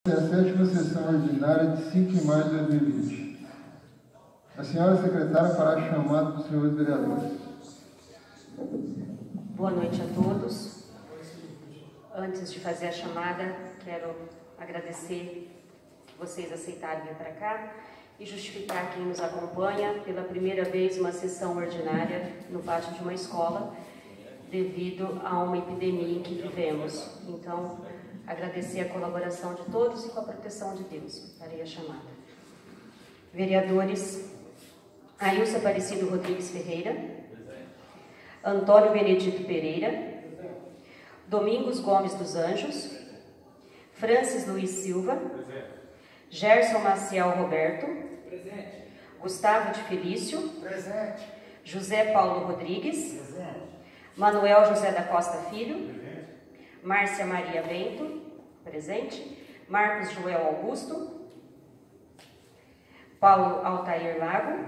É a 7ª sessão ordinária de 5 de maio de 2020. A senhora secretária fará a chamada dos senhores vereadores. Boa noite a todos. Antes de fazer a chamada, quero agradecer vocês aceitarem vir para cá e justificar quem nos acompanha pela primeira vez uma sessão ordinária no pátio de uma escola, devido a uma epidemia em que vivemos. Então, agradecer a colaboração de todos e com a proteção de Deus. Farei a chamada. Vereadores: Ailson Aparecido Rodrigues Ferreira, Antônio Benedito Pereira, Domingos Gomes dos Anjos, Francis Luiz Silva, Gerson Maciel Roberto, Gustavo de Felício, José Paulo Rodrigues, Manuel José da Costa Filho, Márcia Maria Bento, presente, Marcos Joel Augusto, Paulo Altair Lago,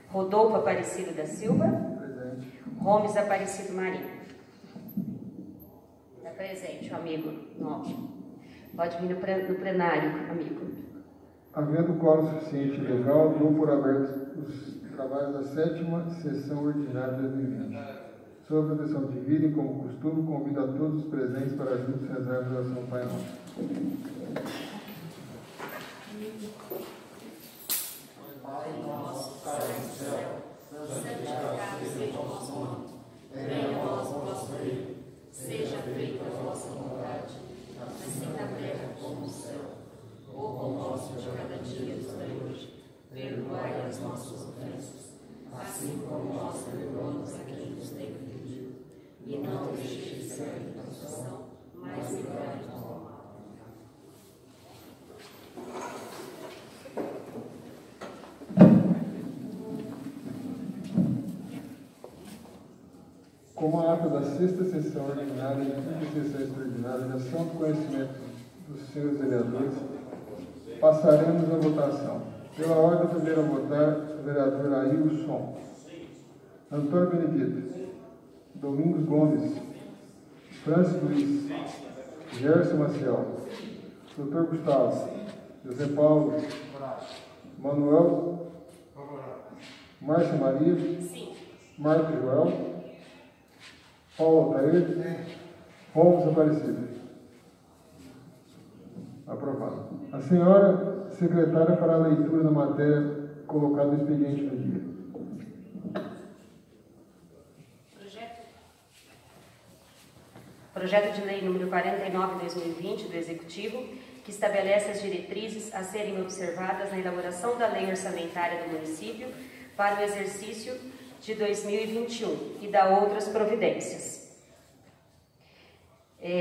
Rodolfo Aparecido da Silva, Gomes Aparecido Marinho. Está presente o amigo novo. Pode vir no plenário, amigo. Havendo quórum suficiente legal, dou por aberto os trabalhos da 7ª sessão ordinária de 2020. Sob a proteção divina e como costume, convido a todos os presentes para juntos rezar a oração Pai Nosso. Pai nosso, que estás no céu, santificado seja o vosso nome. Venha a nós o vosso reino. Seja feita a vossa vontade, assim na terra como no céu. O pão nosso de cada dia nos dai hoje. Perdoai as nossas ofensas, assim como nós perdoamos a quem nos tem ofendido. E não deixeis de ser a tentação, mas livrai-nos do mal. Como a ata da 6ª sessão ordinária e 5ª sessão extraordinária já são do conhecimento dos senhores vereadores, passaremos à votação. Pela ordem, primeiro a votar o vereador Ailson, Antônio Benedito, Domingos Gomes, Francis Luiz, Gerson Maciel, Dr. Gustavo, José Paulo, Manuel, Márcia Maria, Marcos Joel, Paulo Altair, Gomes Aparecido. Aprovado. A senhora secretária fará a leitura da matéria colocada no expediente do dia. Projeto de lei número 49/2020 do Executivo, que estabelece as diretrizes a serem observadas na elaboração da lei orçamentária do município para o exercício de 2021 e da outras providências.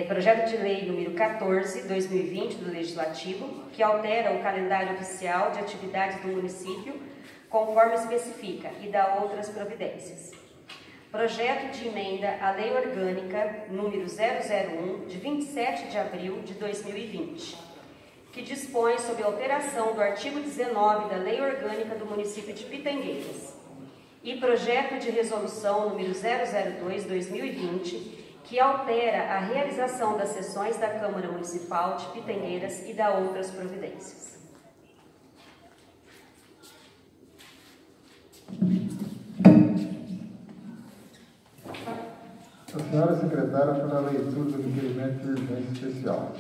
Projeto de lei número 14/2020 do Legislativo, que altera o calendário oficial de atividades do município, conforme especifica, e dá outras providências. Projeto de emenda à Lei Orgânica número 001, de 27 de abril de 2020, que dispõe sobre a alteração do artigo 19 da Lei Orgânica do município de Pitangueiras. E projeto de resolução número 002/2020, que altera a realização das sessões da Câmara Municipal de Pitangueiras e dá outras providências. A senhora secretária fará a leitura do requerimento de urgência especial.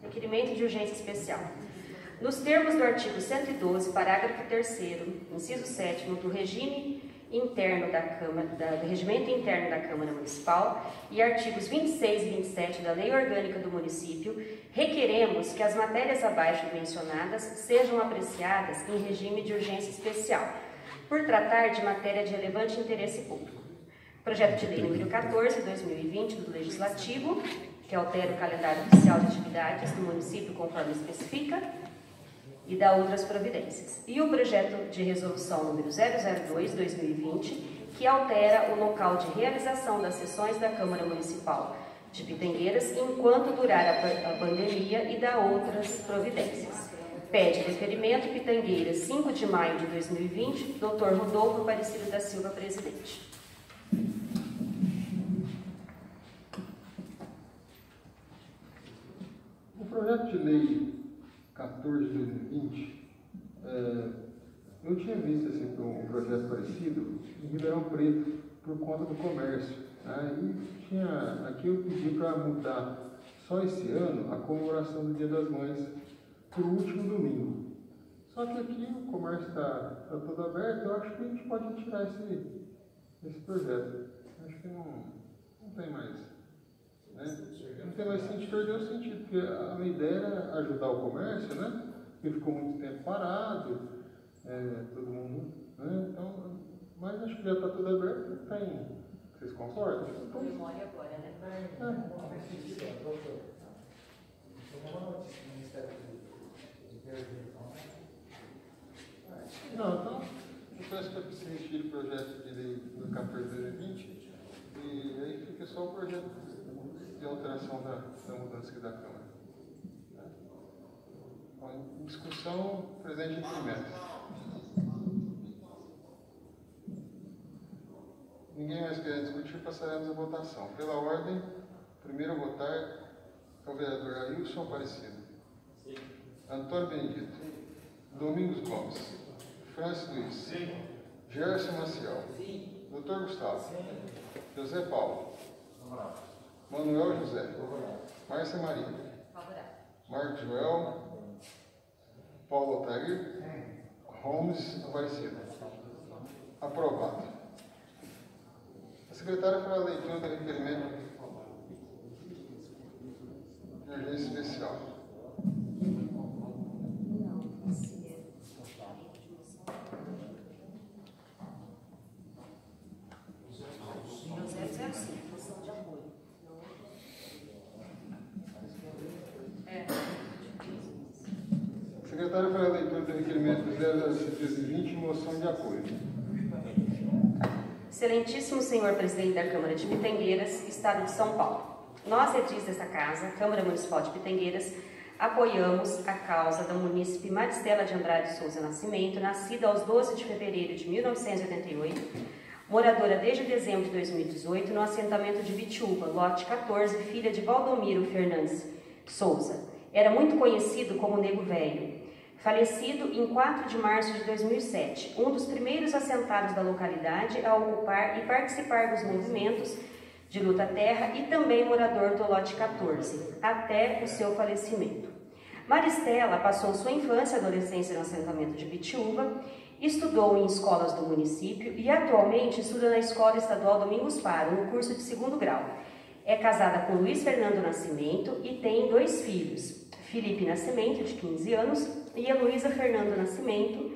Requerimento de urgência especial. Nos termos do artigo 112, parágrafo 3º, inciso 7º do regime interno do Regimento Interno da Câmara Municipal e artigos 26 e 27 da Lei Orgânica do Município, requeremos que as matérias abaixo mencionadas sejam apreciadas em regime de urgência especial, por tratar de matéria de relevante interesse público. Projeto de Lei número 14/2020 do Legislativo, que altera o calendário oficial de atividades do município conforme especifica, e dá outras providências. E o projeto de resolução número 002/2020, que altera o local de realização das sessões da Câmara Municipal de Pitangueiras enquanto durar a pandemia e dá outras providências. Pede deferimento Pitangueiras, 5 de maio de 2020, Dr. Rodolfo Aparecido da Silva, presidente. O projeto de lei 14 de 2020, eu tinha visto um projeto parecido em Ribeirão Preto, por conta do comércio. Né? E aqui eu pedi para mudar só esse ano a comemoração do Dia das Mães para o último domingo. Só que aqui o comércio está todo aberto, eu acho que a gente pode tirar esse projeto. Acho que não tem mais. Né? Não tem mais sentido, perdeu o sentido, porque a minha ideia era ajudar o comércio, né? Porque ficou muito tempo parado, todo mundo, né? Então, mas acho que já está tudo aberto, não tem. Vocês concordam? Com memória agora, né? Não, então, eu peço para que se retire o projeto de lei do 14 de 2020 e aí fica só o projeto de alteração da mudança aqui da Câmara. Em discussão, presente implemento. Ninguém mais quer discutir, passaremos a votação. Pela ordem, primeiro a votar é o vereador Ailson Aparecido. Sim. Antônio Benedito. Sim. Domingos Gomes. Francis Luiz. Sim. Gerson Maciel. Sim. Dr. Gustavo. Sim. José Paulo. Favorável. Manuel José. Favorável. Márcia Maria. Favorável. Marcos Joel. Paulo Otair. Holmes Aparecido. Aprovado. A secretária fará a leitura do requerimento de urgência especial. A secretária fará a leitura do requerimento 00520, moção de apoio. Excelentíssimo senhor presidente da Câmara de Pitangueiras, Estado de São Paulo. Nós, edis dessa casa, Câmara Municipal de Pitangueiras, apoiamos a causa da munícipe Maristela de Andrade Souza Nascimento, nascida aos 12 de fevereiro de 1988, moradora desde dezembro de 2018 no assentamento de Bitiúva, lote 14, filha de Valdomiro Fernandes Souza. Era muito conhecido como Nego Velho. Falecido em 4 de março de 2007, um dos primeiros assentados da localidade a ocupar e participar dos movimentos de luta terra e também morador do lote 14, até o seu falecimento. Maristela passou sua infância e adolescência no assentamento de Bitiúva, estudou em escolas do município e atualmente estuda na Escola Estadual Domingos Faro, no curso de 2º grau. É casada com Luiz Fernando Nascimento e tem 2 filhos, Felipe Nascimento, de 15 anos, e Heloísa Fernando Nascimento,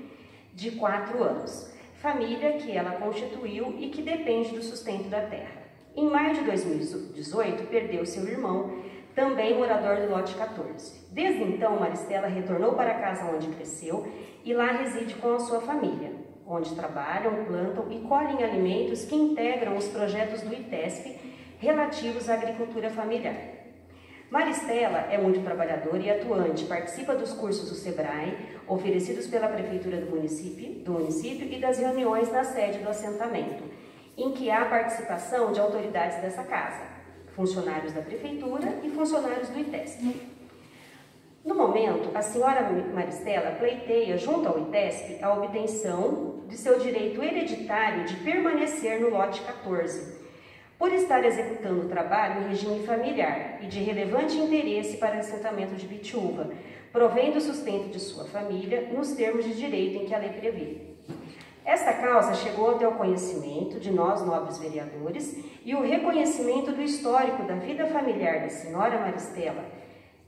de 4 anos. Família que ela constituiu e que depende do sustento da terra. Em maio de 2018, perdeu seu irmão, também morador do lote 14. Desde então, Maristela retornou para a casa onde cresceu e lá reside com a sua família, onde trabalham, plantam e colhem alimentos que integram os projetos do ITESP relativos à agricultura familiar. Maristela é muito trabalhadora e atuante, participa dos cursos do SEBRAE, oferecidos pela Prefeitura do município e das reuniões na sede do assentamento, em que há participação de autoridades dessa casa, funcionários da Prefeitura e funcionários do ITESP. No momento, a senhora Maristela pleiteia junto ao ITESP a obtenção de seu direito hereditário de permanecer no lote 14, por estar executando o trabalho em regime familiar e de relevante interesse para o assentamento de Bitiúva, provendo o sustento de sua família nos termos de direito em que a lei prevê. Esta causa chegou até o conhecimento de nós, nobres vereadores, e o reconhecimento do histórico da vida familiar da senhora Maristela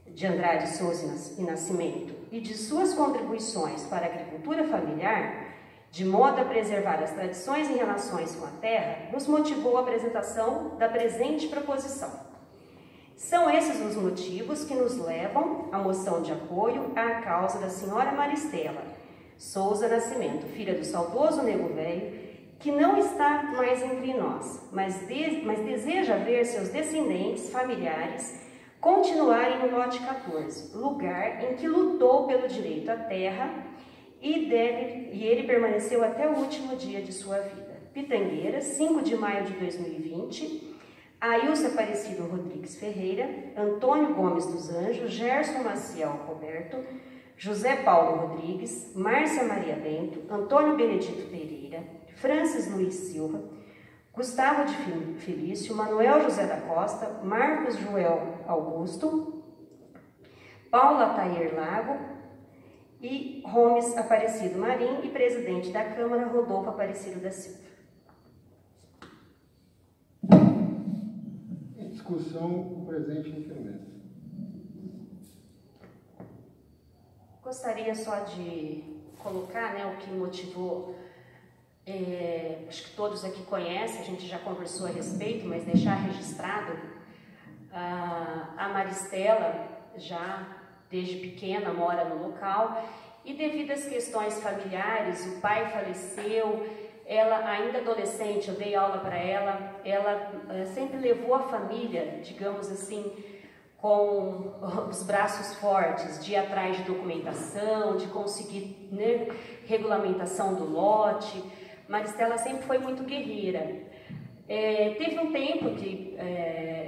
de Andrade Souza e Nascimento e de suas contribuições para a agricultura familiar, de modo a preservar as tradições e relações com a terra, nos motivou a apresentação da presente proposição. São esses os motivos que nos levam à moção de apoio à causa da senhora Maristela Souza Nascimento, filha do saudoso Nego Velho, que não está mais entre nós, mas deseja ver seus descendentes familiares continuarem no lote 14, lugar em que lutou pelo direito à terra e ele permaneceu até o último dia de sua vida. Pitangueiras, 5 de maio de 2020, Ailson Aparecido Rodrigues Ferreira, Antônio Gomes dos Anjos, Gerson Maciel Roberto, José Paulo Rodrigues, Márcia Maria Bento, Antônio Benedito Pereira, Francis Luiz Silva, Gustavo de Felício, Manuel José da Costa, Marcos Joel Augusto, Paula Tair Lago e Gomes Aparecido Marim e presidente da Câmara, Rodolfo Aparecido da Silva. Em discussão, o presente requerimento. Gostaria só de colocar, né, o que motivou, acho que todos aqui conhecem, a gente já conversou a respeito, mas deixar registrado, a Maristela já desde pequena mora no local e devido às questões familiares, o pai faleceu, ela ainda adolescente, eu dei aula para ela, ela sempre levou a família, digamos assim, com os braços fortes, de ir atrás de documentação, de conseguir, né, regulamentação do lote. Maristela sempre foi muito guerreira. Teve um tempo que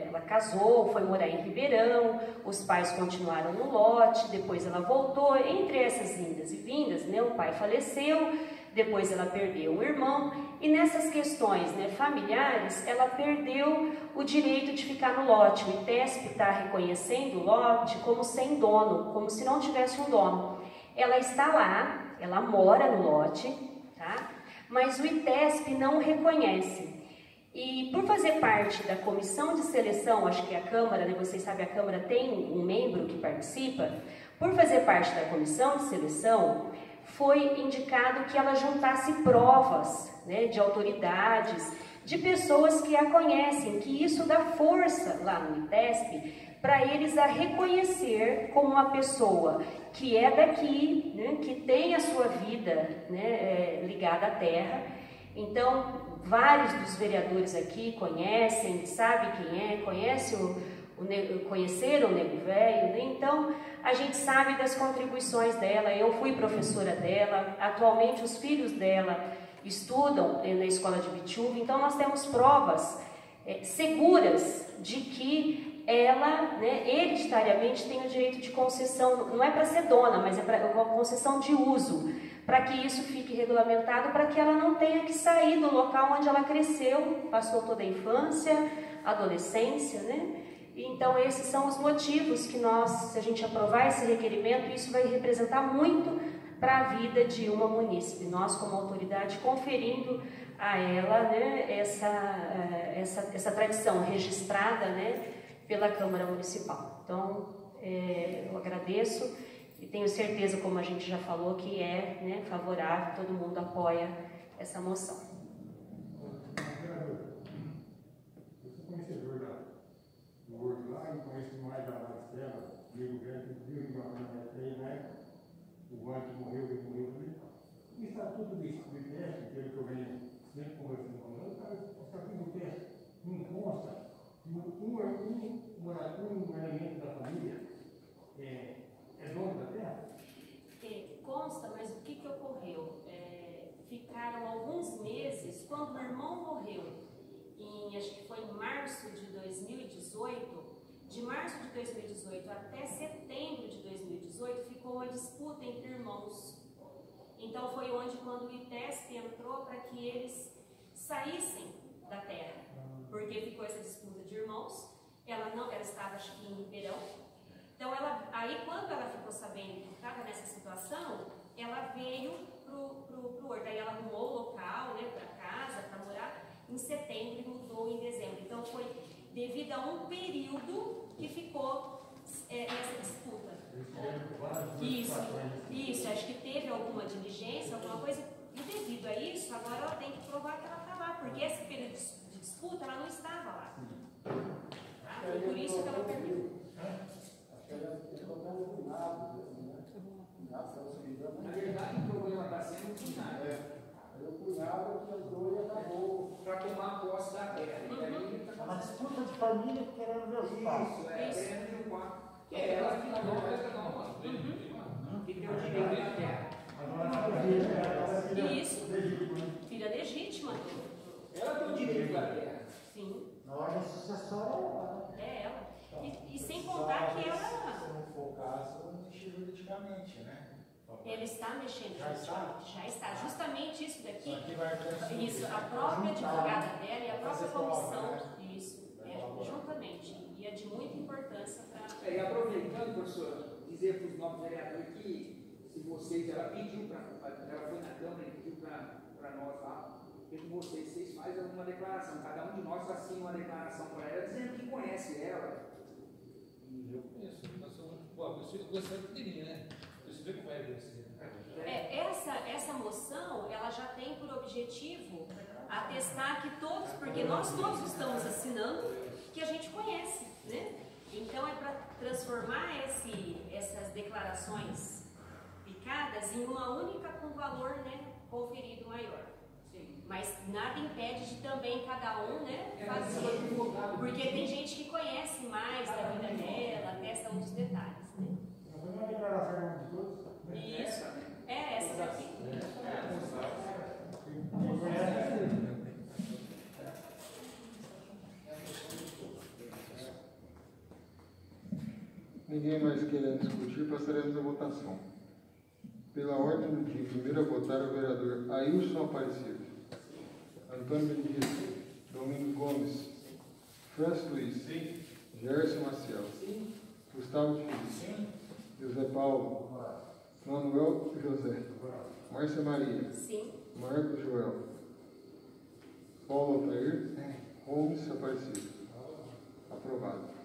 ela casou, foi morar em Ribeirão, os pais continuaram no lote, depois ela voltou. Entre essas indas e vindas, né, o pai faleceu, depois ela perdeu um irmão, e nessas questões, né, familiares, ela perdeu o direito de ficar no lote. O ITESP está reconhecendo o lote como sem dono, como se não tivesse um dono. Ela está lá, ela mora no lote, tá? Mas o ITESP não o reconhece. E por fazer parte da comissão de seleção, acho que a Câmara, né, vocês sabem, a Câmara tem um membro que participa, por fazer parte da comissão de seleção, foi indicado que ela juntasse provas, né, de autoridades, de pessoas que a conhecem, que isso dá força lá no ITESP para eles a reconhecer como uma pessoa que é daqui, né, que tem a sua vida, né, ligada à terra. Então, vários dos vereadores aqui conhecem, sabem quem é, conheceram o Nego Velho, né? Então a gente sabe das contribuições dela. Eu fui professora dela, atualmente os filhos dela estudam na escola de Bitiúva, então nós temos provas seguras de que ela, né, hereditariamente tem o direito de concessão, não é para ser dona, mas é para uma concessão de uso, para que isso fique regulamentado, para que ela não tenha que sair do local onde ela cresceu, passou toda a infância, adolescência, né? Então esses são os motivos que nós, se a gente aprovar esse requerimento, isso vai representar muito para a vida de uma munícipe, nós como autoridade conferindo a ela, né, essa tradição registrada, né, pela Câmara Municipal. Então eu agradeço e tenho certeza, como a gente já falou, que né, favorável, todo mundo apoia essa moção. Lá, eu conheço mais da Maristela, amigo grande, viu que uma né? O Vante morreu, ele morreu também. E está tudo isso do teste, pelo que eu venho sempre conversando com ele, está tudo do teste, não consta que um elemento da família é dono da terra? Consta, mas o que ocorreu? Ficaram alguns meses, quando o irmão morreu, acho que foi em março de 2018, de março de 2018 até setembro de 2018, ficou uma disputa entre irmãos. Então foi onde, quando o ITESP entrou para que eles saíssem da terra, porque ficou essa disputa de irmãos. Ela estava, acho que em Ribeirão. Então aí quando ela ficou sabendo que estava nessa situação, ela veio pro horto. Aí ela arrumou o local, né, para casa, para morar, em setembro e mudou em dezembro. Então foi devido a um período que ficou essa disputa. Isso, acho que teve alguma diligência, alguma coisa, e devido a isso, agora ela tem que provar que ela está lá, porque esse período de disputa ela não estava lá. Tá? Foi por isso que ela perdeu. Na verdade, o problema está sendo o cunhado. O cunhado que entrou e acabou. Para tomar posse da terra. Uma disputa de família querendo ver os passos. Querendo ver o quarto. Que é ela que não vai pegar uma. Que tem o direito da terra. Isso, filha legítima. Ela tem o direito da terra. Sim. Na ordem sucessória é ela. E sem contar que ela. Se não for o caso, mexer juridicamente, né? Ele está mexendo. Já está? Já está. Justamente isso daqui. Isso, a própria advogada dela e a própria comissão. Isso, juntamente. E é de muita importância para. E aproveitando, professor, dizer para os novos vereadores que se vocês, ela pediu ela foi na Câmara e pediu para nós lá, que vocês fazem uma declaração, cada um de nós assina uma declaração para ela, dizendo que conhece ela. Eu conheço, eu gostaria de ter, né? Você vê como é você. Essa moção, ela já tem por objetivo atestar que todos, porque nós todos estamos assinando, que a gente conhece, né? Então é para transformar essas declarações picadas em uma única com valor, né, conferido maior. Sim. Mas nada impede de também cada um, né, fazer, porque tem gente que conhece mais da vida dela, atesta outros detalhes, né? Uma declaração de todos. Isso. Essa daqui. Ninguém mais querendo discutir, passaremos à votação. Pela ordem do dia, primeiro a votar é o vereador Ailson Aparecido, Antônio Benedito, Domingos Gomes, Francis Luiz, Gerson Maciel, Gustavo Felipe, José Paulo, Manuel José, Márcia Maria, Sim. Marcos Joel, Paulo Altair, Holmes Aparecido. Aprovado.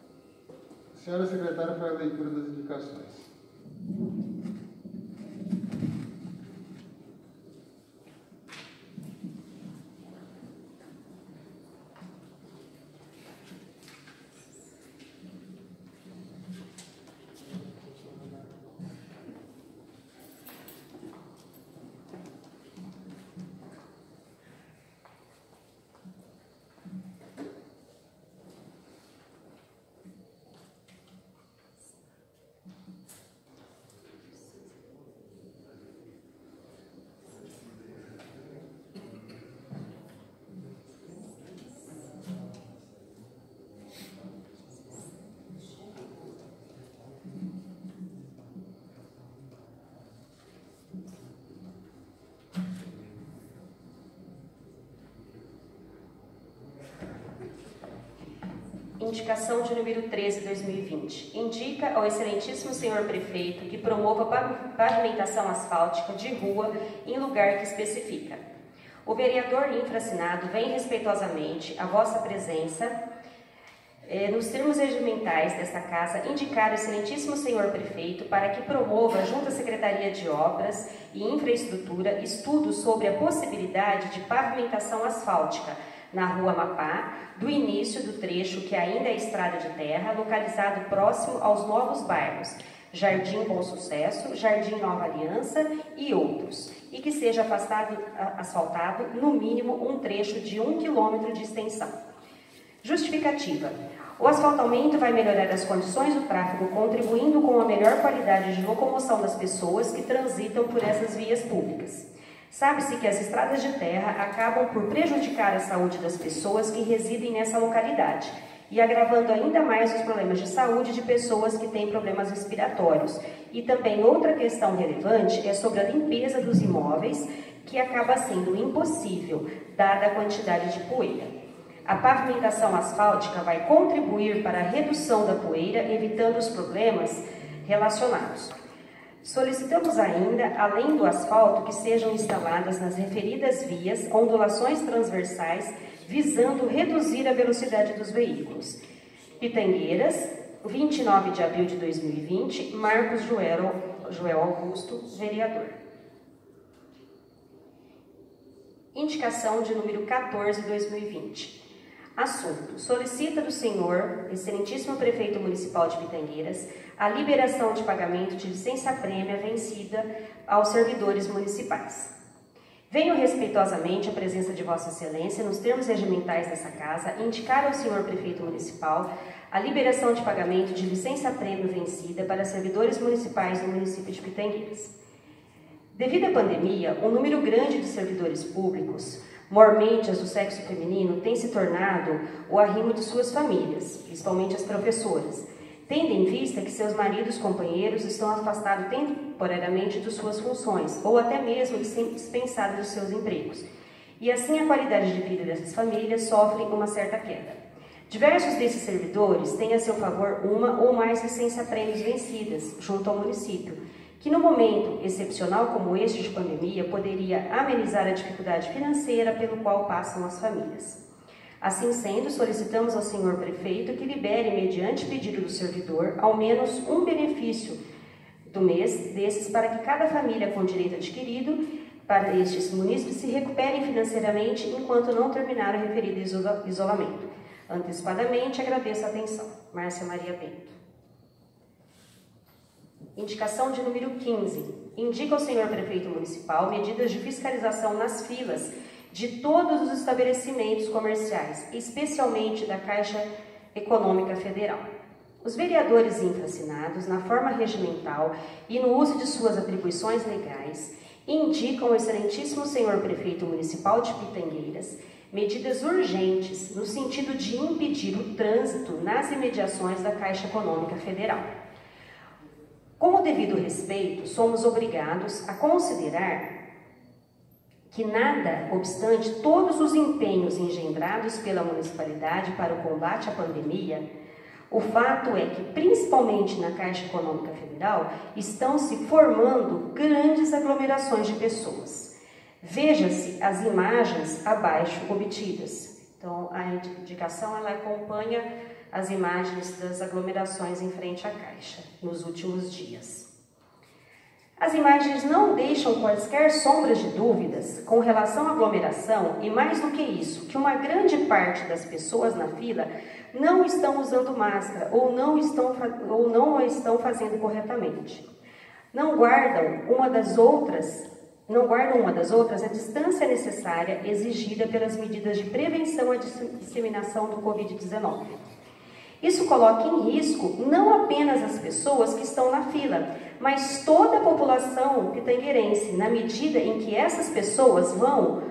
Senhora secretária, para a leitura das indicações. Indicação de número 13/2020. Indica ao excelentíssimo senhor prefeito que promova pavimentação asfáltica de rua em lugar que especifica. O vereador infraassinado vem respeitosamente à vossa presença nos termos regimentais desta casa, indicar ao excelentíssimo senhor prefeito para que promova, junto à Secretaria de Obras e Infraestrutura, estudos sobre a possibilidade de pavimentação asfáltica na Rua Amapá, do início do trecho que ainda é estrada de terra, localizado próximo aos novos bairros Jardim Bom Sucesso, Jardim Nova Aliança e outros, e que seja asfaltado no mínimo um trecho de 1 quilômetro de extensão. Justificativa. O asfaltamento vai melhorar as condições do tráfego, contribuindo com a melhor qualidade de locomoção das pessoas que transitam por essas vias públicas. Sabe-se que as estradas de terra acabam por prejudicar a saúde das pessoas que residem nessa localidade e agravando ainda mais os problemas de saúde de pessoas que têm problemas respiratórios. E também outra questão relevante é sobre a limpeza dos imóveis, que acaba sendo impossível, dada a quantidade de poeira. A pavimentação asfáltica vai contribuir para a redução da poeira, evitando os problemas relacionados. Solicitamos ainda, além do asfalto, que sejam instaladas nas referidas vias ondulações transversais, visando reduzir a velocidade dos veículos. Pitangueiras, 29 de abril de 2020, Marcos Joel Augusto, vereador. Indicação de número 14, 2020. Assunto: solicita do senhor, excelentíssimo prefeito municipal de Pitangueiras, a liberação de pagamento de licença-prêmia vencida aos servidores municipais. Venho respeitosamente à presença de Vossa Excelência, nos termos regimentais dessa casa, indicar ao senhor prefeito municipal a liberação de pagamento de licença-prêmio vencida para servidores municipais do município de Pitangueiras. Devido à pandemia, um número grande de servidores públicos, mormente as do sexo feminino, tem se tornado o arrimo de suas famílias, principalmente as professoras, tendo em vista que seus maridos companheiros estão afastados temporariamente de suas funções, ou até mesmo dispensados dos seus empregos. E assim a qualidade de vida dessas famílias sofre uma certa queda. Diversos desses servidores têm a seu favor uma ou mais licença-prêmios vencidas junto ao município, que no momento excepcional como este de pandemia poderia amenizar a dificuldade financeira pelo qual passam as famílias. Assim sendo, solicitamos ao senhor prefeito que libere, mediante pedido do servidor, ao menos um benefício do mês desses para que cada família com direito adquirido para estes munícipes se recuperem financeiramente enquanto não terminar o referido isolamento. Antecipadamente, agradeço a atenção. Márcia Maria Bento. Indicação de número 15. Indica ao senhor prefeito municipal medidas de fiscalização nas filas de todos os estabelecimentos comerciais, especialmente da Caixa Econômica Federal. Os vereadores infracinados, na forma regimental e no uso de suas atribuições legais, indicam ao excelentíssimo senhor prefeito municipal de Pitangueiras medidas urgentes no sentido de impedir o trânsito nas imediações da Caixa Econômica Federal. Com o devido respeito, somos obrigados a considerar que, nada obstante todos os empenhos engendrados pela municipalidade para o combate à pandemia, o fato é que, principalmente na Caixa Econômica Federal, estão se formando grandes aglomerações de pessoas. Veja-se as imagens abaixo obtidas. Então, a indicação ela acompanha as imagens das aglomerações em frente à Caixa nos últimos dias. As imagens não deixam quaisquer sombras de dúvidas com relação à aglomeração e, mais do que isso, que uma grande parte das pessoas na fila não estão usando máscara ou não a estão fazendo corretamente. Não guardam uma das outras a distância necessária exigida pelas medidas de prevenção à disseminação do Covid-19. Isso coloca em risco não apenas as pessoas que estão na fila, mas toda a população pitangueirense, na medida em que essas pessoas vão,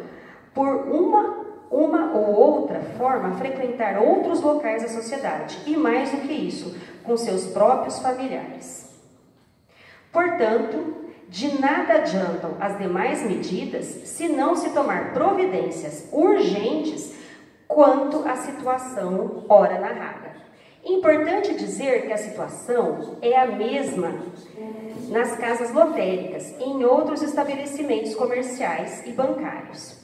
por uma ou outra forma, frequentar outros locais da sociedade, e mais do que isso, com seus próprios familiares. Portanto, de nada adiantam as demais medidas se não se tomar providências urgentes quanto à situação ora narrada. Importante dizer que a situação é a mesma nas casas lotéricas e em outros estabelecimentos comerciais e bancários.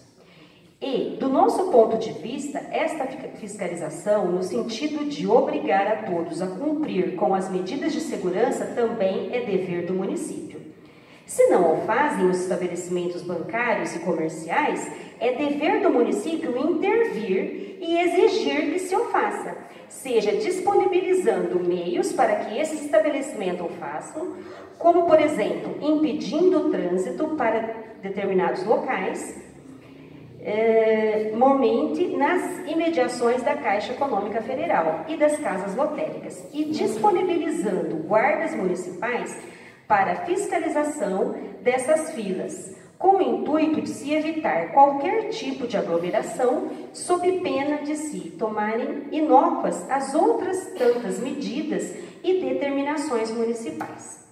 E, do nosso ponto de vista, esta fiscalização, no sentido de obrigar a todos a cumprir com as medidas de segurança, também é dever do município. Se não o fazem os estabelecimentos bancários e comerciais, é dever do município intervir e exigir que se o faça, seja disponibilizando meios para que esses estabelecimentos o façam, como, por exemplo, impedindo o trânsito para determinados locais, momente nas imediações da Caixa Econômica Federal e das casas lotéricas, e disponibilizando guardas municipais para fiscalização dessas filas, com o intuito de se evitar qualquer tipo de aglomeração, sob pena de se tomarem inócuas as outras tantas medidas e determinações municipais.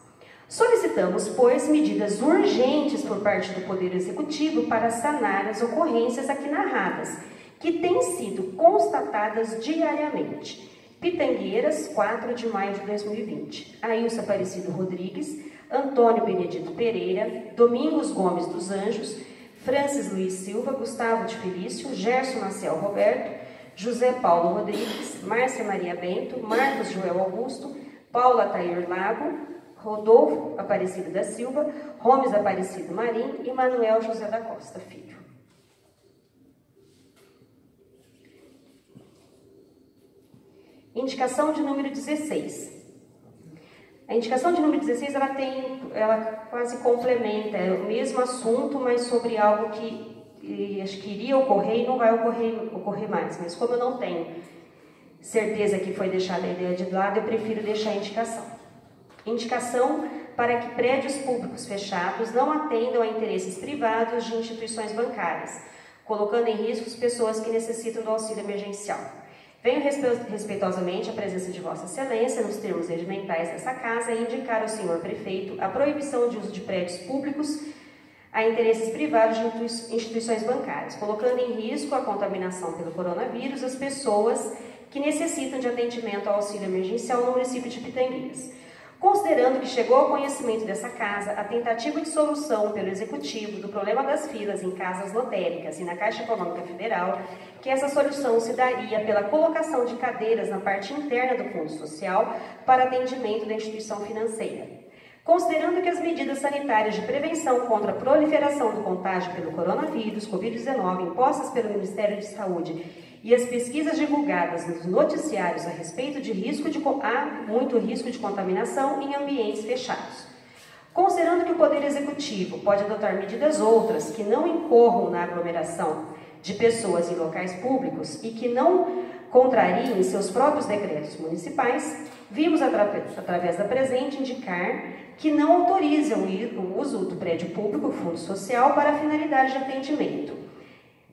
Solicitamos, pois, medidas urgentes por parte do Poder Executivo para sanar as ocorrências aqui narradas, que têm sido constatadas diariamente. Pitangueiras, 4 de maio de 2020. Ailson Aparecido Rodrigues, Antônio Benedito Pereira, Domingos Gomes dos Anjos, Francis Luiz Silva, Gustavo de Felício, Gerson Maciel Roberto, José Paulo Rodrigues, Márcia Maria Bento, Marcos Joel Augusto, Paula Tair Lago, Rodolfo Aparecido da Silva, Gomes Aparecido Marim e Manuel José da Costa Filho. Indicação de número 16. A indicação de número 16, ela quase complementa, é o mesmo assunto, mas sobre algo que acho que iria ocorrer e não vai ocorrer mais. Mas como eu não tenho certeza que foi deixada a ideia de lado, eu prefiro deixar a indicação. Indicação para que prédios públicos fechados não atendam a interesses privados de instituições bancárias, colocando em risco as pessoas que necessitam do auxílio emergencial. Venho respeitosamente a presença de Vossa Excelência nos termos regimentais dessa casa e indicar ao senhor prefeito a proibição de uso de prédios públicos a interesses privados de instituições bancárias, colocando em risco a contaminação pelo coronavírus das pessoas que necessitam de atendimento ao auxílio emergencial no município de Pitangueiras. Considerando que chegou ao conhecimento dessa casa a tentativa de solução pelo Executivo do problema das filas em casas lotéricas e na Caixa Econômica Federal, que essa solução se daria pela colocação de cadeiras na parte interna do Fundo Social para atendimento da instituição financeira. Considerando que as medidas sanitárias de prevenção contra a proliferação do contágio pelo coronavírus, Covid-19, impostas pelo Ministério de Saúde e as pesquisas divulgadas nos noticiários a respeito de há muito risco de contaminação em ambientes fechados. Considerando que o Poder Executivo pode adotar medidas outras que não incorram na aglomeração de pessoas em locais públicos e que não contrariem seus próprios decretos municipais, vimos, através da presente, indicar que não autoriza o uso do prédio público, Fundo Social, para finalidade de atendimento,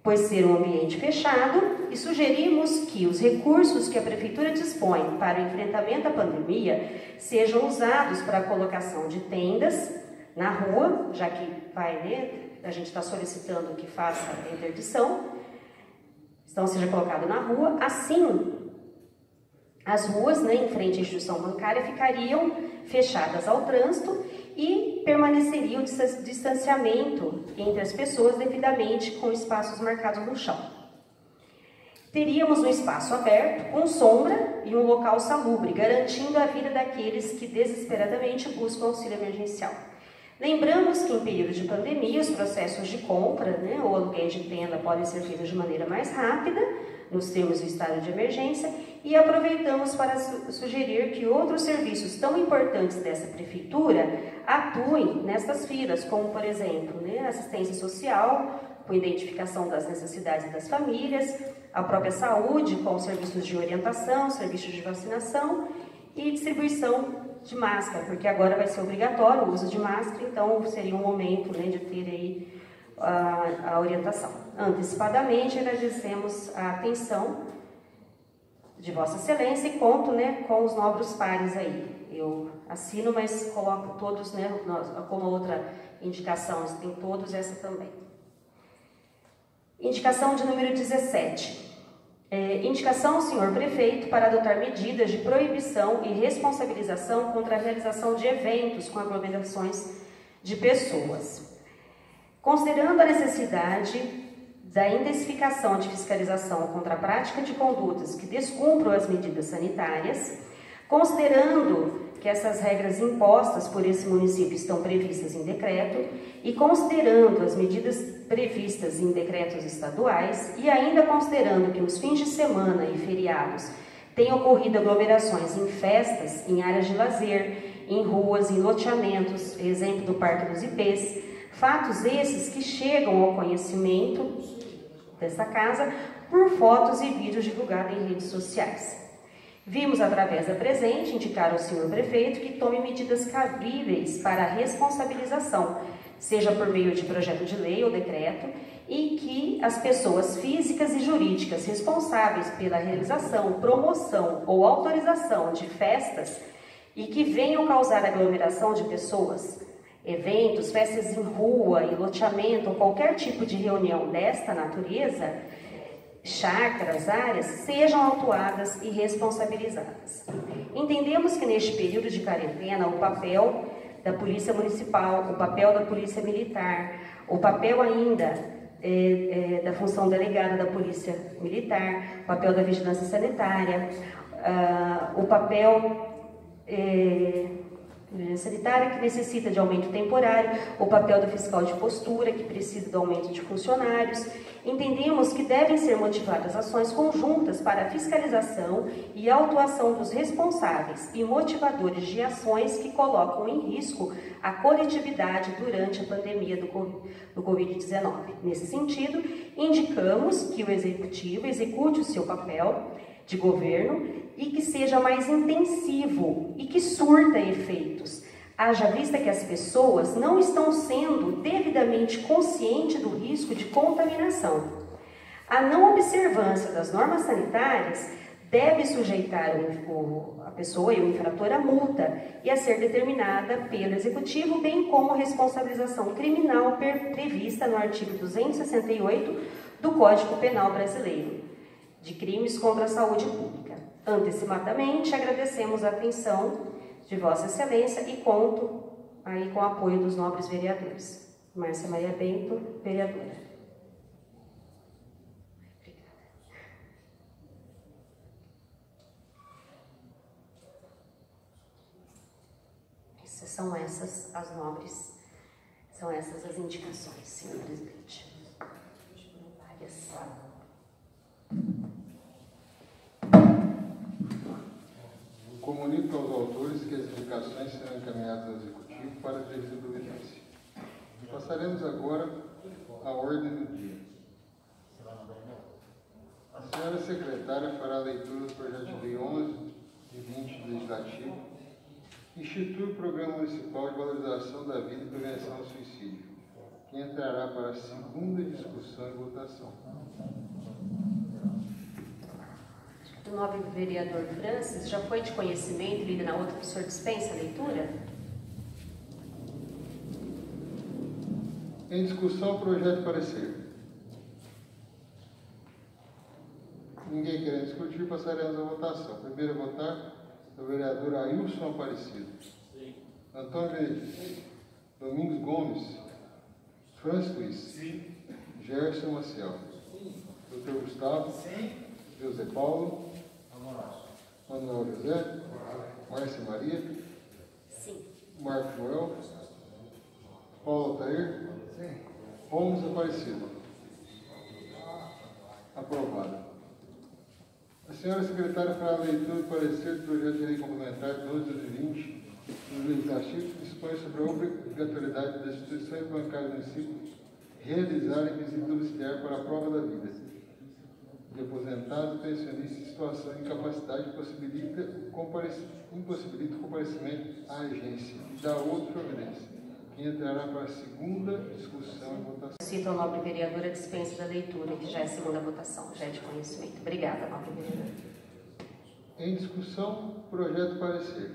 pois ser um ambiente fechado, e sugerimos que os recursos que a Prefeitura dispõe para o enfrentamento à pandemia sejam usados para a colocação de tendas na rua, já que a gente está solicitando que faça a interdição, então seja colocado na rua. Assim, as ruas, em frente à instituição bancária, ficariam fechadas ao trânsito e permaneceria o distanciamento entre as pessoas devidamente com espaços marcados no chão. Teríamos um espaço aberto, com sombra e um local salubre, garantindo a vida daqueles que desesperadamente buscam auxílio emergencial. Lembramos que em período de pandemia os processos de compra ou aluguel de tenda podem ser feitos de maneira mais rápida, nos termos do estado de emergência, e aproveitamos para sugerir que outros serviços tão importantes dessa prefeitura atuem nestas filas, como, por exemplo, assistência social, com identificação das necessidades das famílias, a própria saúde, com serviços de orientação, serviços de vacinação e distribuição de máscara, porque agora vai ser obrigatório o uso de máscara, então seria um momento de ter aí a orientação. Antecipadamente, agradecemos a atenção de Vossa Excelência e conto com os nobres pares aí. Eu assino, mas coloco todos, como outra indicação, tem todos essa também. Indicação de número 17. Indicação ao senhor prefeito para adotar medidas de proibição e responsabilização contra a realização de eventos com aglomerações de pessoas. Considerando a necessidade da intensificação de fiscalização contra a prática de condutas que descumpram as medidas sanitárias, considerando que essas regras impostas por esse município estão previstas em decreto e considerando as medidas previstas em decretos estaduais e ainda considerando que nos fins de semana e feriados têm ocorrido aglomerações em festas, em áreas de lazer, em ruas, em loteamentos, exemplo do Parque dos Ipês, fatos esses que chegam ao conhecimento dessa casa por fotos e vídeos divulgados em redes sociais. Vimos, através da presente, indicar ao senhor prefeito que tome medidas cabíveis para a responsabilização, seja por meio de projeto de lei ou decreto, e que as pessoas físicas e jurídicas responsáveis pela realização, promoção ou autorização de festas e que venham causar aglomeração de pessoas, eventos, festas em rua, em loteamento ou qualquer tipo de reunião desta natureza, chácaras, áreas, sejam autuadas e responsabilizadas. Entendemos que neste período de quarentena o papel da Polícia Municipal, o papel da Polícia Militar, o papel ainda da função delegada da Polícia Militar, o papel da Vigilância Sanitária, o papel sanitária que necessita de aumento temporário, o papel do fiscal de postura que precisa do aumento de funcionários. Entendemos que devem ser motivadas ações conjuntas para a fiscalização e autuação dos responsáveis e motivadores de ações que colocam em risco a coletividade durante a pandemia do Covid-19. Nesse sentido, indicamos que o Executivo execute o seu papel de governo e que seja mais intensivo e que surta efeitos, haja vista que as pessoas não estão sendo devidamente conscientes do risco de contaminação. A não observância das normas sanitárias deve sujeitar a pessoa e o infrator a multa e a ser determinada pelo Executivo, bem como a responsabilização criminal prevista no artigo 268 do Código Penal Brasileiro, de crimes contra a saúde pública. Antecipadamente, agradecemos a atenção de Vossa Excelência e conto aí com o apoio dos nobres vereadores. Márcia Maria Bento, vereadora. São essas as nobres, são essas as indicações, senhor presidente. Várias. Comunico aos autores que as indicações serão encaminhadas ao Executivo para a devida providência. Passaremos agora à ordem do dia. A senhora secretária fará a leitura do projeto de lei 11 de 20 do Legislativo, institui o Programa Municipal de Valorização da Vida e Prevenção ao Suicídio, que entrará para a segunda discussão e votação. Do nobre vereador Francis, já foi de conhecimento, lido na outra, o senhor dispensa a leitura? Em discussão, o projeto de parecer. Ninguém querendo discutir, passaremos à votação. Primeiro a votar é o vereador Ailson Aparecido. Sim. Antônio Benedito. Domingos Gomes. Francis Luiz. Sim. Gerson Maciel. Sim. Dr. Gustavo. Sim. José Paulo. Manuel José. Márcia Maria. Sim. Marcos Joel. Paulo Altair. Sim. Holmes Aparecido. Aprovado. A senhora secretária fará a leitura do parecer do projeto de lei complementar 12/20 do Legislativo, que dispõe sobre a obrigatoriedade das instituições bancárias do município realizarem visita domiciliar para a prova da vida de aposentados e pensionistas em situação de incapacidade impossibilita o comparecimento à agência e da outra providência, que entrará para a segunda discussão e votação. Cito ao nobre vereador a dispensa da leitura, que já é a segunda votação, já é de conhecimento. Obrigada, nobre vereador. Em discussão, projeto de parecer.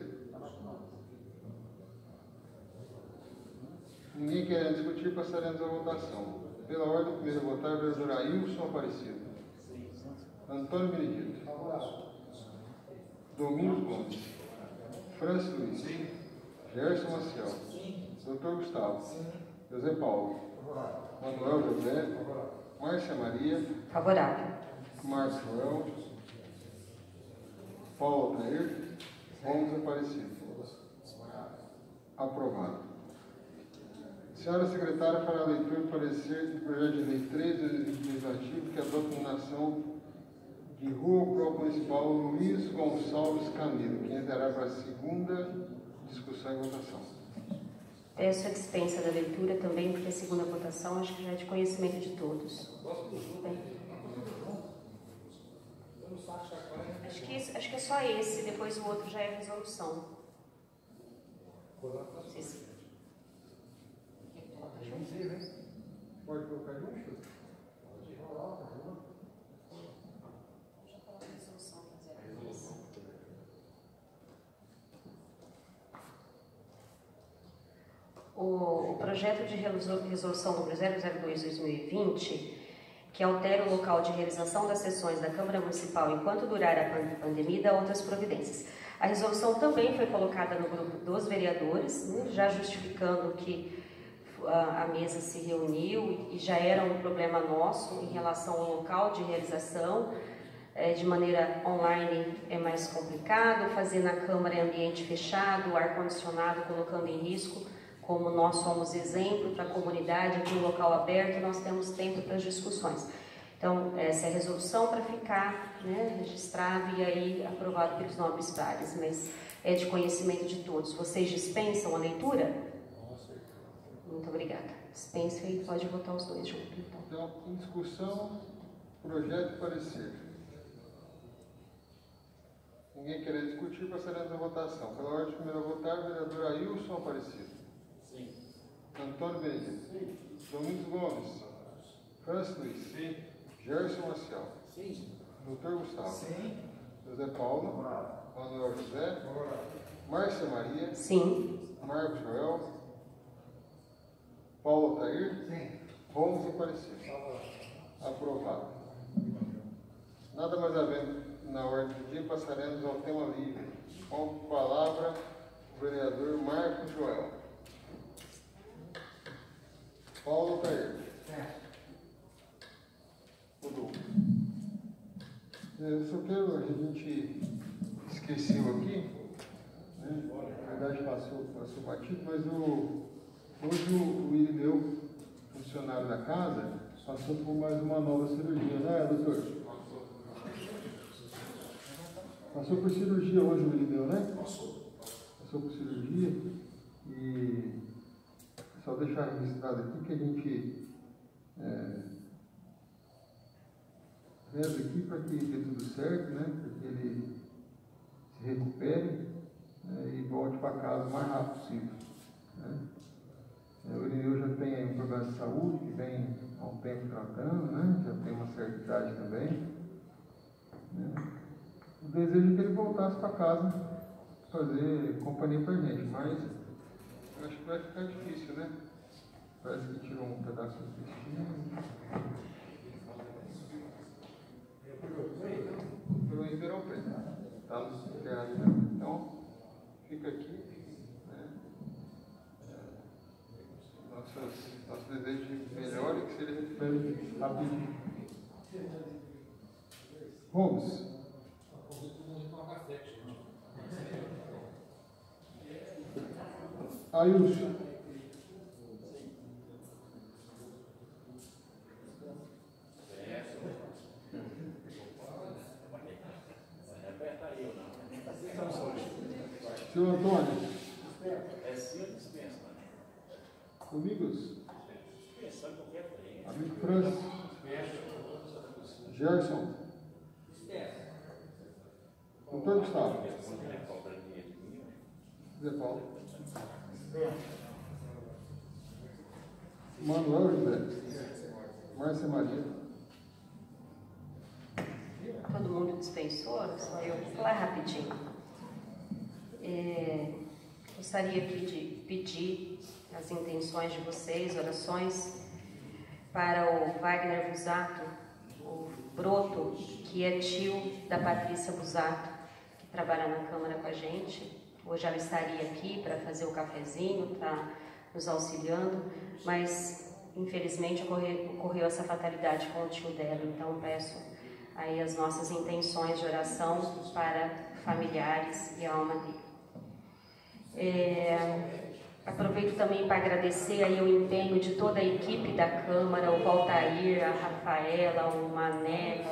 Ninguém querendo discutir, passaremos à votação. Pela ordem, primeiro a votar, o vereador Ailson Aparecido. Antônio Benedito. Domingos Gomes. Francis Luiz. Gerson Maciel. Dr. Gustavo. José Paulo. Manuel José. Márcia Maria. Favorável. Marcos Joel. Paulo Altair. Holmes Aparecido. Aprovado. Senhora secretária fará a leitura do parecer do projeto de lei 3 do Legislativo, que adota a nominação de Rua Pro Municipal Luiz Gonçalves Camilo, que entrará para a segunda discussão e votação. Peço a dispensa da leitura também, porque a segunda votação acho que já é de conhecimento de todos. Bem. Acho que é só esse, depois o outro já é resolução. Sim. Pode colocar junto? O projeto de resolução número 002/2020, que altera o local de realização das sessões da Câmara Municipal enquanto durar a pandemia e dá outras providências. A resolução também foi colocada no grupo dos vereadores, né, já justificando que a mesa se reuniu e já era um problema nosso em relação ao local de realização. De maneira online é mais complicado, fazer na Câmara em ambiente fechado, ar-condicionado, colocando em risco, como nós somos exemplo para a comunidade, aqui no local aberto, nós temos tempo para as discussões. Então, essa é a resolução para ficar, né, registrado e aí aprovado pelos nobres pares, mas é de conhecimento de todos. Vocês dispensam a leitura? Muito obrigada. Dispensa e pode votar os dois juntos. Então, em discussão, projeto e parecer. Ninguém querendo discutir, passaremos a votação. Pela ordem, primeiro a votar, vereador Ailson Aparecido. Sim. Antônio Benedito. Sim. Domingos Gomes. Francis Luiz. Sim. Gerson Marcial. Sim. Doutor Gustavo. Sim. José Paulo. Manuel José. Márcia Maria. Sim. Marcos Joel. Paulo Altair. Sim. Ramos Aparecido. Aprovado. Nada mais havendo na ordem do dia, passaremos ao tema livre. Com a palavra, o vereador Marcos Joel. Paulo Altair. Rodolfo. Eu só quero, a gente esqueceu aqui, né? Na verdade passou batido, mas hoje o Irineu, funcionário da casa, passou por mais uma nova cirurgia, né, doutor? Passou por cirurgia hoje o Irineu, né? Passou por cirurgia e só deixar registrado aqui que a gente reza aqui para que dê tudo certo, né? Para que ele se recupere, né? E volte para casa o mais rápido possível, né? O Irineu já tem um problema de saúde que vem há um tempo tratando, né? Já tem uma certa idade também, né? O desejo é que ele voltasse para casa fazer companhia para a gente, mas acho que vai ficar difícil, né? Parece que tirou um pedaço do intestino. Pelo Ribeirão Preto. Está no teatro, né? Então, fica aqui, né? Nosso desejo de melhora e que se ele recupere rapidinho. Vamos. Ailson. Senhor Antônio. É sim ou dispensa? Domingos. Dispensando qualquer coisa. Amigo Francis. Gerson. Doutor Gustavo. Zé Paulo. Manuel José. Márcia Maria. Todo mundo dispensou, só eu vou falar rapidinho. Gostaria aqui de pedir as intenções de vocês, orações, para o Wagner Busato, o Broto, que é tio da Patrícia Busato, que trabalha na Câmara com a gente. Hoje ela estaria aqui para fazer o cafezinho, está nos auxiliando, mas infelizmente ocorreu essa fatalidade com o tio dela. Então peço aí as nossas intenções de oração para familiares e a alma dele. Aproveito também para agradecer aí o empenho de toda a equipe da Câmara, o Valtair, a Rafaela, o Mané,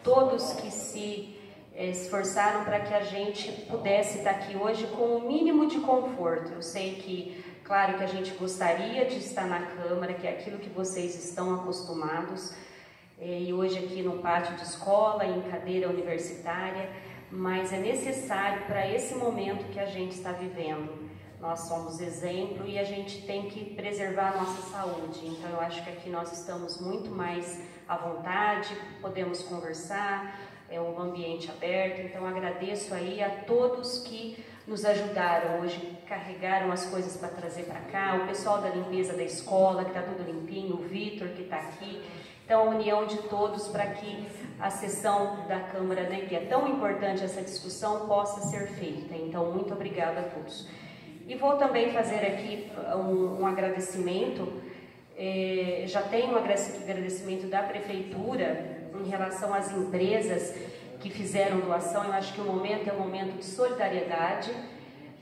todos que se esforçaram para que a gente pudesse estar aqui hoje com o mínimo de conforto. Eu sei que, claro que a gente gostaria de estar na Câmara, que é aquilo que vocês estão acostumados, e hoje aqui no pátio de escola, em cadeira universitária, mas é necessário para esse momento que a gente está vivendo. Nós somos exemplo e a gente tem que preservar a nossa saúde. Então eu acho que aqui nós estamos muito mais à vontade, podemos conversar, é um ambiente aberto. Então agradeço aí a todos que nos ajudaram hoje, carregaram as coisas para trazer para cá, o pessoal da limpeza da escola, que está tudo limpinho, o Vitor que está aqui. Então, a união de todos para que a sessão da Câmara, né, que é tão importante essa discussão, possa ser feita. Então, muito obrigada a todos. E vou também fazer aqui um agradecimento. Já tenho um agradecimento da Prefeitura em relação às empresas que fizeram doação. Eu acho que o momento é um momento de solidariedade.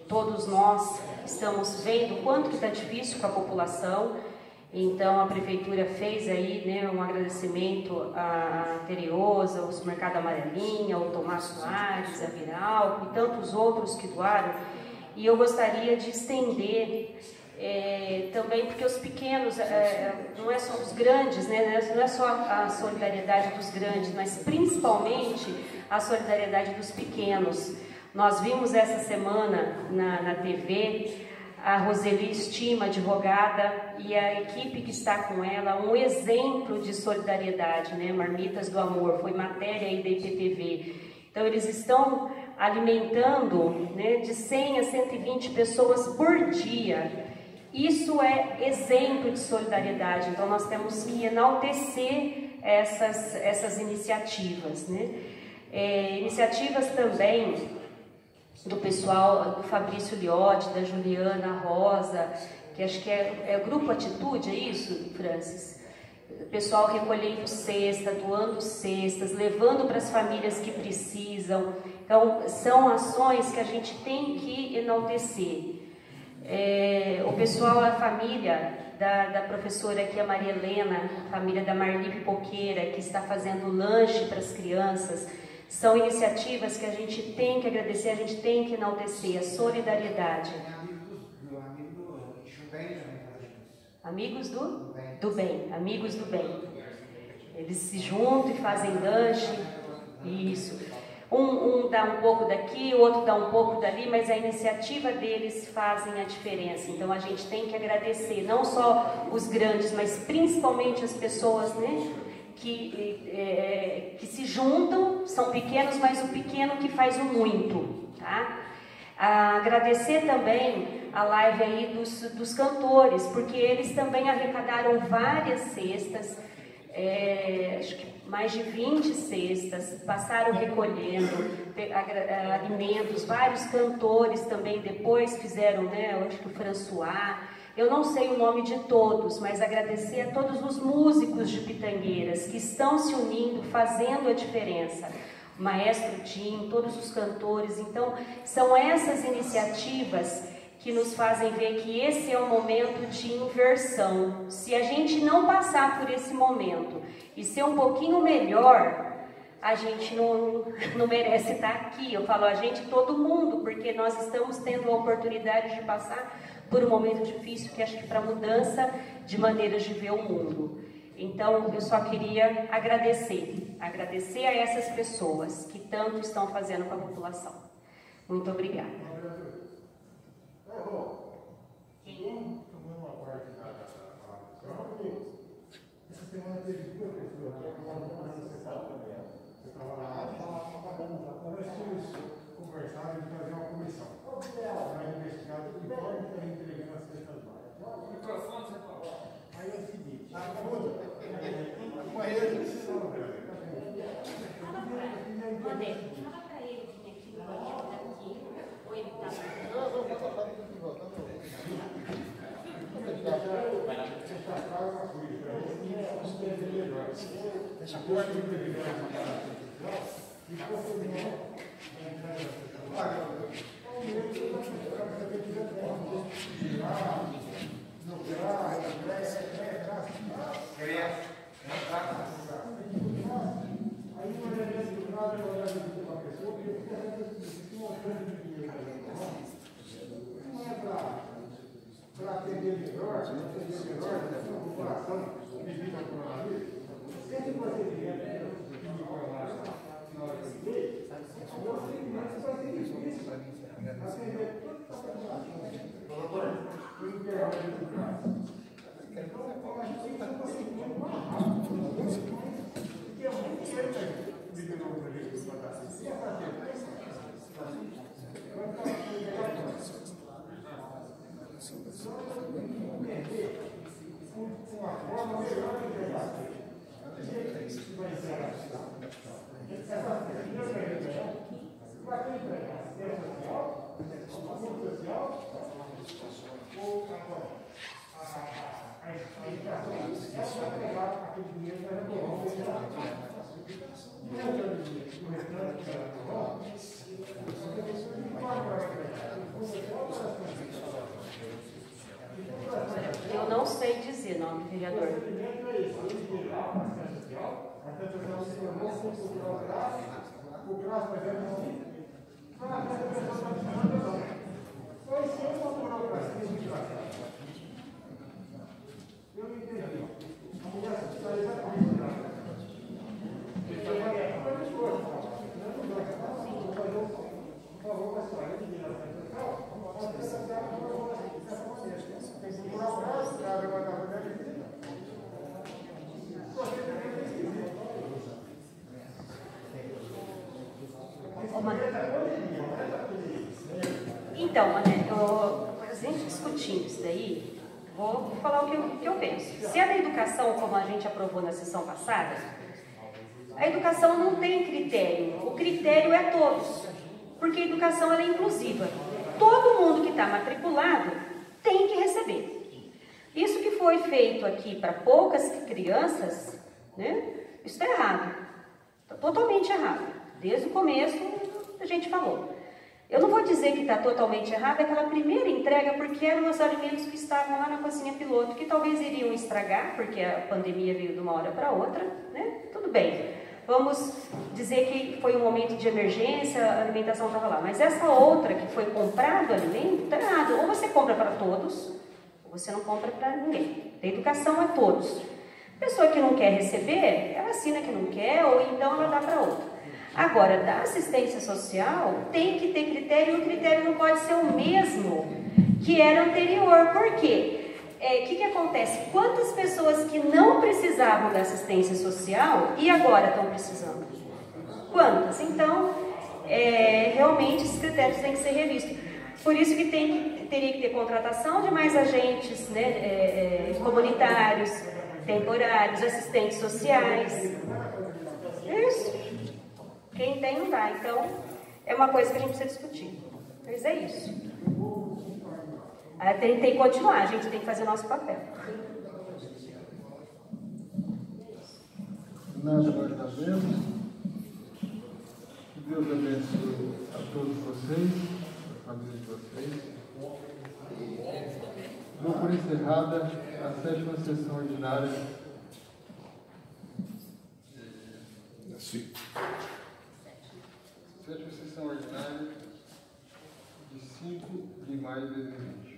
Todos nós estamos vendo o quanto que está difícil para a população. Então, a Prefeitura fez aí, né, um agradecimento à Teriosa, ao Supermercado Amarelinha, ao Tomás Soares, a Viralco e tantos outros que doaram. E eu gostaria de estender também, porque os pequenos, não é só os grandes, né, não é só a solidariedade dos grandes, mas principalmente a solidariedade dos pequenos. Nós vimos essa semana na TV a Roseli Estima, advogada, e a equipe que está com ela, um exemplo de solidariedade, né? Marmitas do Amor, foi matéria aí da IPTV. Então, eles estão alimentando, né, de 100 a 120 pessoas por dia. Isso é exemplo de solidariedade. Então, nós temos que enaltecer essas iniciativas, né? Iniciativas também do pessoal, do Fabrício Liotti, da Juliana Rosa, que acho que é Grupo Atitude, é isso, Francis? O pessoal recolhendo cesta, doando cestas, levando para as famílias que precisam. Então, são ações que a gente tem que enaltecer. O pessoal, a família da professora aqui, a Maria Helena, a família da Marli Pipoqueira, que está fazendo lanche para as crianças. São iniciativas que a gente tem que agradecer, a gente tem que enaltecer, a solidariedade. Amigos do bem, amigos do bem. Eles se juntam e fazem lanche, isso. Um dá um pouco daqui, o outro dá um pouco dali, mas a iniciativa deles fazem a diferença. Então a gente tem que agradecer, não só os grandes, mas principalmente as pessoas, né, que se juntam, são pequenos, mas o pequeno que faz o muito, tá? Agradecer também a live aí dos cantores, porque eles também arrecadaram várias cestas, acho que mais de 20 cestas, passaram recolhendo alimentos, vários cantores também depois fizeram, né, eu acho que o François, eu não sei o nome de todos, mas agradecer a todos os músicos de Pitangueiras que estão se unindo, fazendo a diferença. Maestro Tim, todos os cantores. Então, são essas iniciativas que nos fazem ver que esse é um momento de inversão. Se a gente não passar por esse momento e ser um pouquinho melhor, a gente não merece estar aqui. Eu falo a gente, todo mundo, porque nós estamos tendo a oportunidade de passar por um momento difícil, que acho que para mudança de maneiras de ver o mundo. Então, eu só queria agradecer a essas pessoas que tanto estão fazendo com a população. Muito obrigada. Essa semana teve duas pessoas que moram na sociedade. Eu estava lá, nós tínhamos conversado de fazer uma comissão para investigar de que forma que a gente entregando as cestas básicas. Microfone, você fala. Aí é o seguinte, uma eles Fala para ele vir aqui no banheiro daqui, ou ele está para atender melhor a população devido ao coronavírus. Esse procedimento que me colocaram na hora que eu liguei, o procedimento vai ser difícil atender toda a população. Por intermédio do caso. Então, a gente tem que fazer um procedimento mais rápido, porque é muito cedo que me deu o prejuízo para dar assim. E é para ter. Com a forma melhor de trabalhar. Eu não sei dizer nome, vereador. Eu não entendi. Então, Mané, a gente discutindo isso daí, vou falar o que eu penso. Se é da educação, como a gente aprovou na sessão passada, a educação não tem critério. O critério é todos, porque a educação ela é inclusiva. Todo mundo que está matriculado tem que receber. Isso que foi feito aqui para poucas crianças, né? Isso está errado. Está totalmente errado. Desde o começo a gente falou. Eu não vou dizer que está totalmente errado aquela primeira entrega, porque eram os alimentos que estavam lá na cozinha piloto, que talvez iriam estragar, porque a pandemia veio de uma hora para outra, né? Tudo bem. Vamos dizer que foi um momento de emergência, a alimentação estava lá. Mas essa outra que foi comprado o alimento, está errado. Ou você compra para todos, ou você não compra para ninguém. A educação é todos. A pessoa que não quer receber, ela assina que não quer, ou então ela dá para outra. Agora, da assistência social, tem que ter critério, e o critério não pode ser o mesmo que era anterior. Por quê? O que acontece? Quantas pessoas que não precisavam da assistência social e agora estão precisando? Quantas? Então, realmente esses critérios têm que ser revistos. Por isso que teria que ter contratação de mais agentes, né, comunitários, temporários, assistentes sociais. Isso. Quem tem não dá. Então, é uma coisa que a gente precisa discutir. Mas é isso. Tem que continuar, a gente tem que fazer o nosso papel. Nada nós sabemos. Que Deus abençoe a todos vocês, a família de vocês. Dou por encerrada a 7ª sessão ordinária. Sim. 7ª sessão ordinária de 5 de maio de 2020.